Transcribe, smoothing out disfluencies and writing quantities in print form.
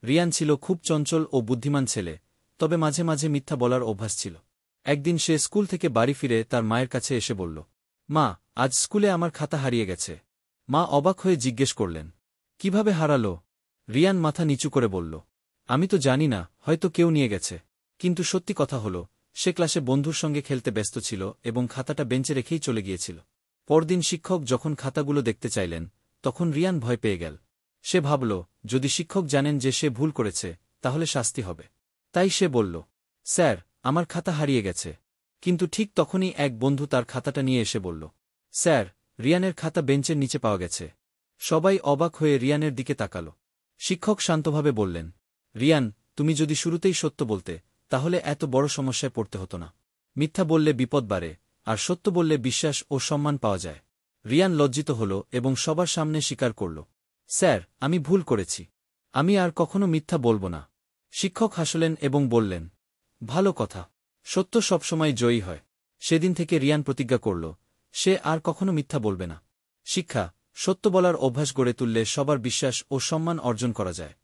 রিয়ান ছিল খুব চঞ্চল ও বুদ্ধিমান ছেলে, তবে মাঝে মাঝে মিথ্যা বলার অভ্যাস ছিল। একদিন সে স্কুল থেকে বাড়ি ফিরে তার মায়ের কাছে এসে বলল, মা, আজ স্কুলে আমার খাতা হারিয়ে গেছে। মা অবাক হয়ে জিজ্ঞেস করলেন, কিভাবে হারালো? রিয়ান মাথা নিচু করে বলল, আমি তো জানি না, হয়তো কেউ নিয়ে গেছে। কিন্তু সত্যি কথা হল, সে ক্লাসে বন্ধুর সঙ্গে খেলতে ব্যস্ত ছিল এবং খাতাটা বেঞ্চে রেখেই চলে গিয়েছিল। পরদিন শিক্ষক যখন খাতাগুলো দেখতে চাইলেন, তখন রিয়ান ভয় পেয়ে গেল। সে ভাবল, যদি শিক্ষক জানেন যে সে ভুল করেছে, তাহলে শাস্তি হবে। তাই সে বলল, স্যার, আমার খাতা হারিয়ে গেছে। কিন্তু ঠিক তখনই এক বন্ধু তার খাতাটা নিয়ে এসে বলল, স্যার, রিয়ানের খাতা বেঞ্চের নিচে পাওয়া গেছে। সবাই অবাক হয়ে রিয়ানের দিকে তাকাল। শিক্ষক শান্তভাবে বললেন, রিয়ান, তুমি যদি শুরুতেই সত্য বলতে, তাহলে এত বড় সমস্যায় পড়তে হতো না। মিথ্যা বললে বিপদ বাড়ে, আর সত্য বললে বিশ্বাস ও সম্মান পাওয়া যায়। রিয়ান লজ্জিত হল এবং সবার সামনে স্বীকার করল, স্যার, আমি ভুল করেছি। আমি আর কখনো মিথ্যা বলব না। শিক্ষক হাসলেন এবং বললেন, ভালো কথা, সত্য সবসময় জয়ী হয়। সেদিন থেকে রিয়ান প্রতিজ্ঞা করল, সে আর কখনো মিথ্যা বলবে না। শিক্ষা: সত্য বলার অভ্যাস গড়ে তুললে সবার বিশ্বাস ও সম্মান অর্জন করা যায়।